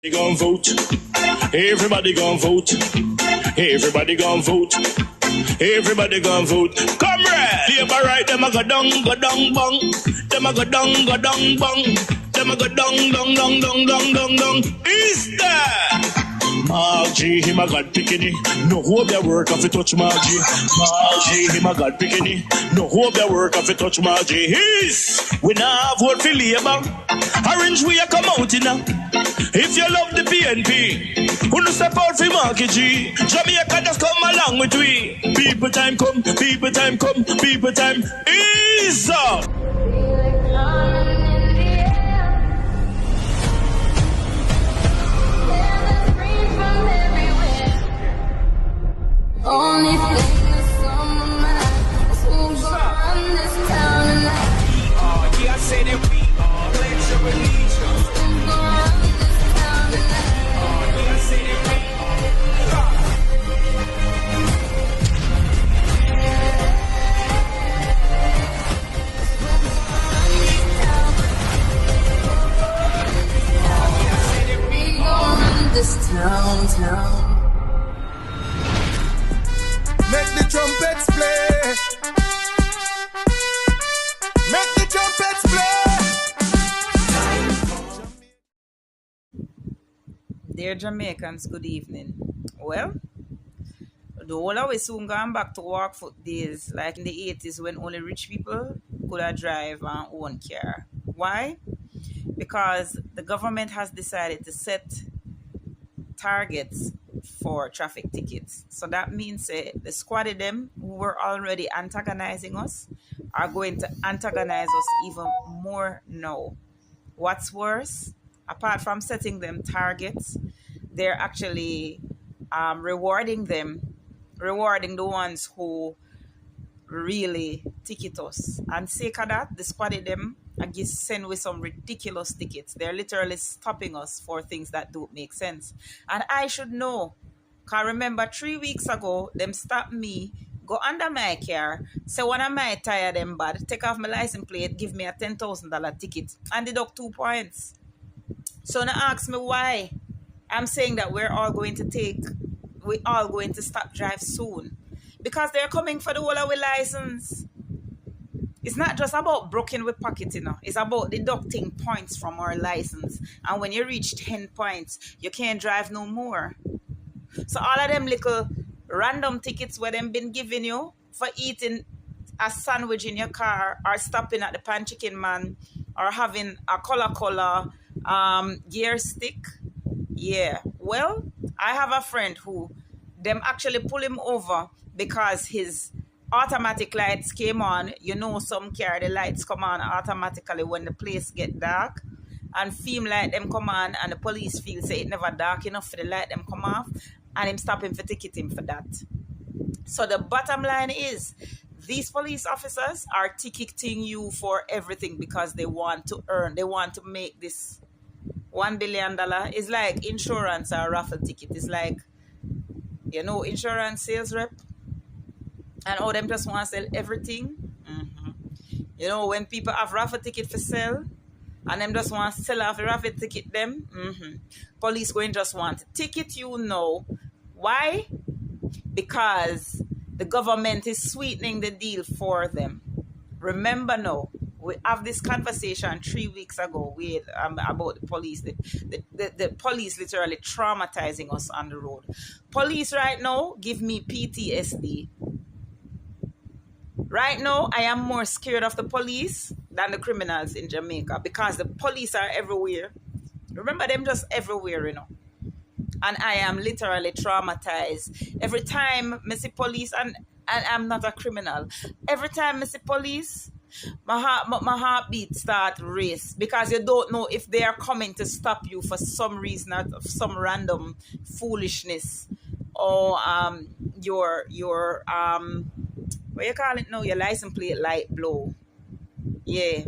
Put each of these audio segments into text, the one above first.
Gon' vote. Everybody gon' vote. Everybody gon' vote. Everybody gon' vote. Comrade! Labor right, them a go down, bong. Them a go down, bong. Them a go down. Is that? Margie, him a god picking. No hope their work if you touch Margie. Margie, him a god picking. No hope their work if you touch Margie. We now vote for Labour. Orange we a come out in now. If you love the PNP, who no step out for Marky G. Jamaica just come along with we. People time come, people time come, people time is up. Only thing that's on my mind is who's gonna run this town tonight. Yeah, I say that we are pledge your allegiance. Who's gonna run this town tonight? Yeah, I say that we We gonna run this town. Make the trumpets play. Make the trumpets play. Dear Jamaicans, good evening. Well, the whole of we soon going back to walk foot days like in the 80s when only rich people could have drive and own car. Why? Because the government has decided to set targets for traffic tickets. So that means the squad of them who were already antagonizing us are going to antagonize us even more now. What's worse, apart from setting them targets, they're actually rewarding the ones who really ticket us. And sake of that, the squad of them send with some ridiculous tickets. They're literally stopping us for things that don't make sense. And I should know. Because remember, 3 weeks ago, them stopped me, go under my car, say one of my tire them bad, take off my license plate, give me a $10,000 ticket, and deduct 2 points. So now ask me why. I'm saying that we're all going to stop drive soon. Because they're coming for the whole of our license. It's not just about broken with pocket, It's about deducting points from our license. And when you reach 10 points, you can't drive no more. So all of them little random tickets where them been giving you for eating a sandwich in your car or stopping at the pan chicken man or having a color gear stick. Yeah. Well, I have a friend who them actually pull him over because his automatic lights came on. Some car, the lights come on automatically when the place get dark. And film light them come on and the police feel say it never dark enough for the light them come off. And him stop him for ticketing for that. So the bottom line is, these police officers are ticketing you for everything because they want to earn. They want to make this $1 billion. It's like insurance or raffle ticket. It's like, insurance sales rep. And all them just want to sell everything. Mm-hmm. When people have raffle ticket for sale, and them just want to sell off the raffle ticket them. Mm-hmm. Police going just want to ticket you now. Why? Because the government is sweetening the deal for them. Remember now, we have this conversation 3 weeks ago about the police. The police literally traumatizing us on the road. Police right now give me PTSD. Right now, I am more scared of the police than the criminals in Jamaica because the police are everywhere. Remember them just everywhere, And I am literally traumatized. Every time I see police, and I'm not a criminal, every time I see police, my heartbeat start race because you don't know if they are coming to stop you for some reason or some random foolishness or your what you call it now, your license plate light blow. Yeah.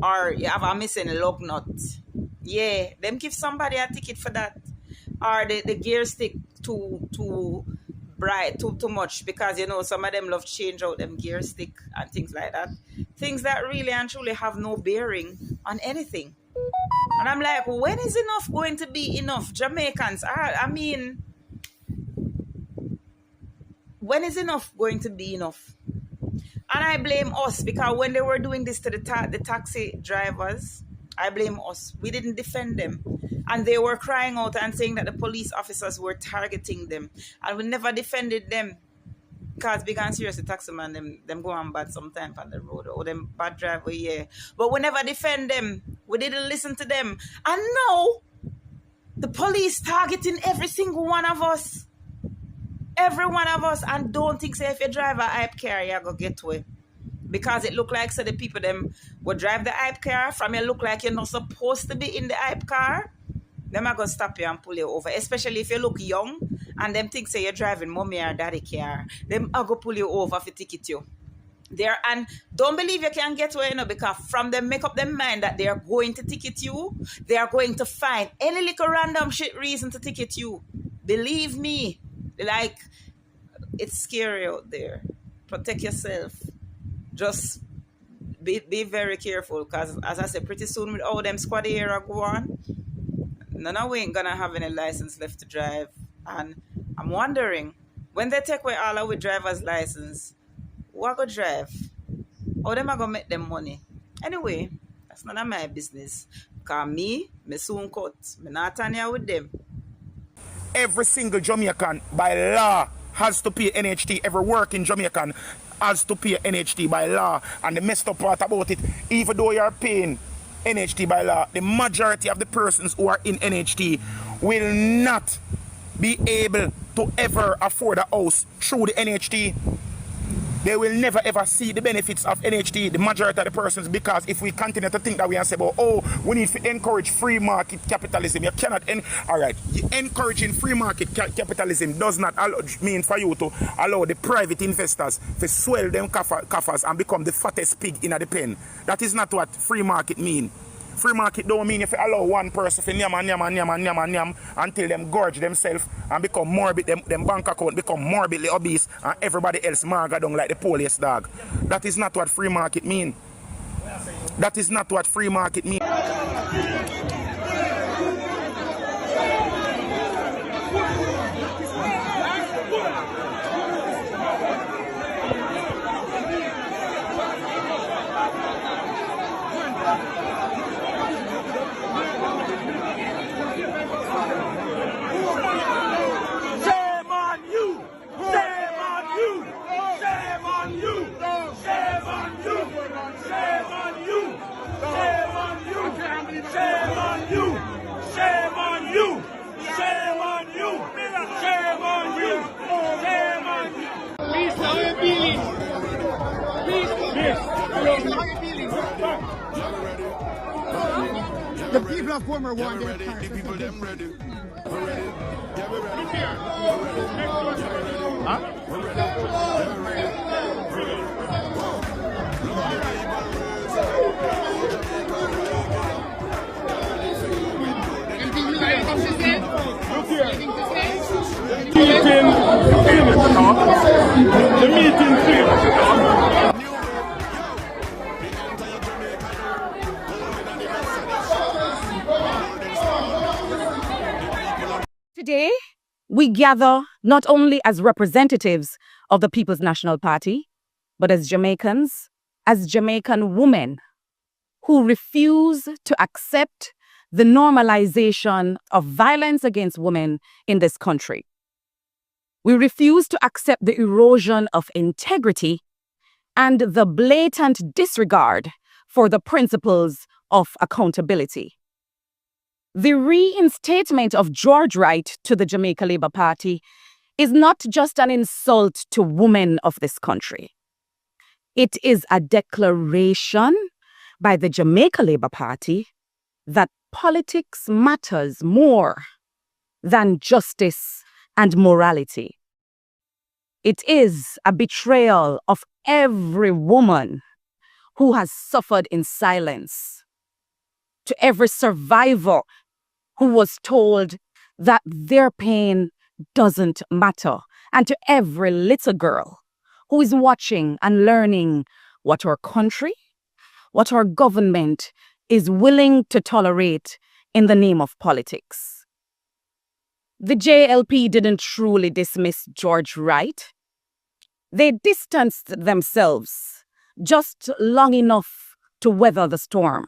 Or you have a missing lug nut. Yeah. Them give somebody a ticket for that. Or the gear stick too bright, too much, because some of them love change out them gear stick and things like that. Things that really and truly have no bearing on anything. And I'm like, when is enough going to be enough? Jamaicans, I mean, when is enough going to be enough? And I blame us because when they were doing this to the taxi drivers, I blame us. We didn't defend them. And they were crying out and saying that the police officers were targeting them. And we never defended them. Because big and serious, the taximan, them go on bad sometime on the road. Or them bad driver, yeah. But we never defend them. We didn't listen to them. And now, the police targeting every single one of us. Every one of us. And don't think, say, if you drive a hype car, you're going to get away. Because it look like, so the people them will drive the hype car, from you look like you're not supposed to be in the hype car, them are going to stop you and pull you over. Especially if you look young, and them think, say, you're driving mommy or daddy car, them are going to pull you over for ticket you. There, and don't believe you can get away, because from them make up their mind that they are going to ticket you, they are going to find any little random shit reason to ticket you. Believe me, like, it's scary out there. Protect yourself. Just be very careful, because as I said, pretty soon with all them squad era go on, none of we ain't gonna have any license left to drive. And I'm wondering, when they take away all our driver's license, who are gonna drive? How them are gonna make them money? Anyway, that's none of my business. Because me soon cut. Me not turn here with them. Every single Jamaican by law has to pay NHT. Every working Jamaican has to pay NHT by law. And the messed up part about it, even though you are paying NHT by law, the majority of the persons who are in NHT will not be able to ever afford a house through the NHT. They will never ever see the benefits of NHT, the majority of the persons, because if we continue to think that we and say, about, oh, we need to encourage free market capitalism. You cannot, alright, encouraging free market capitalism does not mean for you to allow the private investors to swell them coffers and become the fattest pig in the pen. That is not what free market mean. Free market don't mean if you allow one person to nyam until them gorge themselves and become morbid, them bank account become morbidly obese and everybody else marga down like the police dog. That is not what free market mean. That is not what free market mean. The people of Gomer want their The people them ready. We're ready. Yeah, we're ready. Huh? We're ready. Anything you guys have to say? Look here. Anything Meeting famous talk. The meeting famous talk. Today, we gather not only as representatives of the People's National Party, but as Jamaicans, as Jamaican women who refuse to accept the normalization of violence against women in this country. We refuse to accept the erosion of integrity and the blatant disregard for the principles of accountability. The reinstatement of George Wright to the Jamaica Labour Party is not just an insult to women of this country. It is a declaration by the Jamaica Labour Party that politics matters more than justice and morality. It is a betrayal of every woman who has suffered in silence, to every survivor who was told that their pain doesn't matter, and to every little girl who is watching and learning what our country, what our government is willing to tolerate in the name of politics. The JLP didn't truly dismiss George Wright. They distanced themselves just long enough to weather the storm,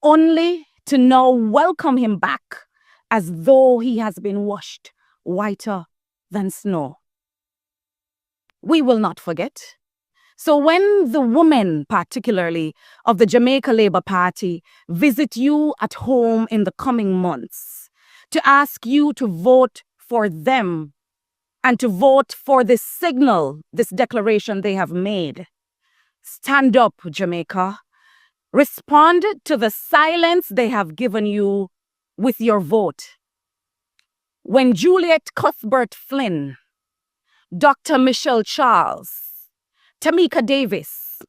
only to now welcome him back as though he has been washed whiter than snow. We will not forget. So when the women, particularly of the Jamaica Labour Party, visit you at home in the coming months to ask you to vote for them and to vote for this signal, this declaration they have made, stand up, Jamaica. Respond to the silence they have given you with your vote. When Juliet Cuthbert Flynn, Dr. Michelle Charles, Tamika Davis,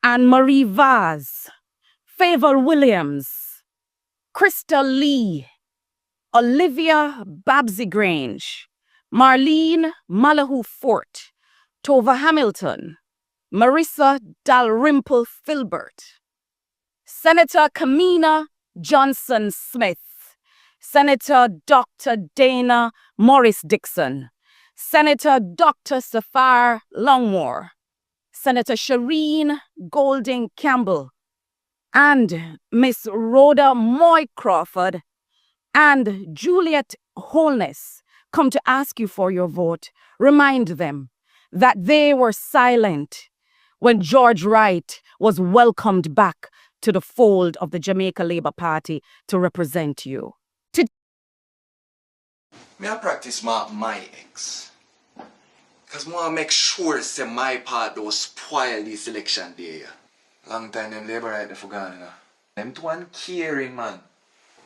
Anne Marie Vaz, Favor Williams, Krista Lee, Olivia Babsy Grange, Marlene Malahoo Fort, Tova Hamilton, Marissa Dalrymple Filbert, Senator Kamina Johnson Smith, Senator Dr. Dana Morris Dixon, Senator Dr. Safar Longmore, Senator Shireen Golding Campbell, and Miss Rhoda Moy Crawford and Juliet Holness come to ask you for your vote. Remind them that they were silent when George Wright was welcomed back to the fold of the Jamaica Labour Party to represent you. Me I practice my ex. Because I want to make sure say my part don't spoil this election day. Long time them Labourites they forgot, you know. Them two uncaring, man.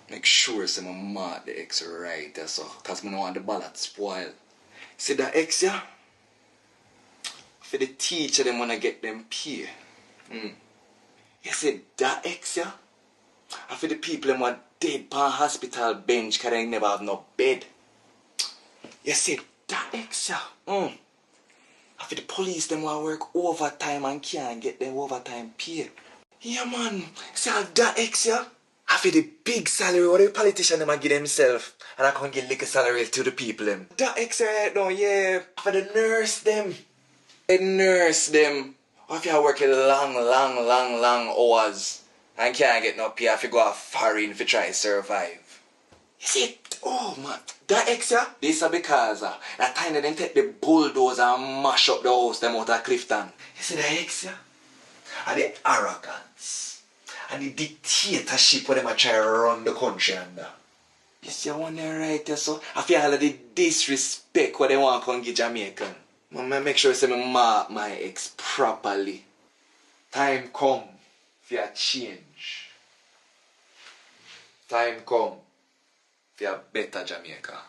Make sure say my mark the ex right, so. Because I don't want the ballot spoil. See that ex, yeah? For the teacher them want to get them pay. You see that ex, yeah? And for the people them want dead pan hospital bench because they never have no bed. You see that ex, yeah? And for the police them want work overtime and can't get them overtime pay. Yeah, man. See that ex, yeah? And for the big salary what the politician them give themselves and I can't give little salary to the people them. That ex right now, yeah. For the nurse them. The nurse them. Or if you work long hours and can't get no pay if you go off foreign to try to survive. You see, oh man, that ex, yeah? This is because that time they take the bulldozer and mash up the house them out of Clifton. You see that ex, yeah? And the arrogance and the dictatorship where them try to run the country under. You see one there right there, so I feel all of the disrespect what they want to come give Jamaican. I make sure I say me mark my ex properly. Time come for a change. Time come for a better Jamaica.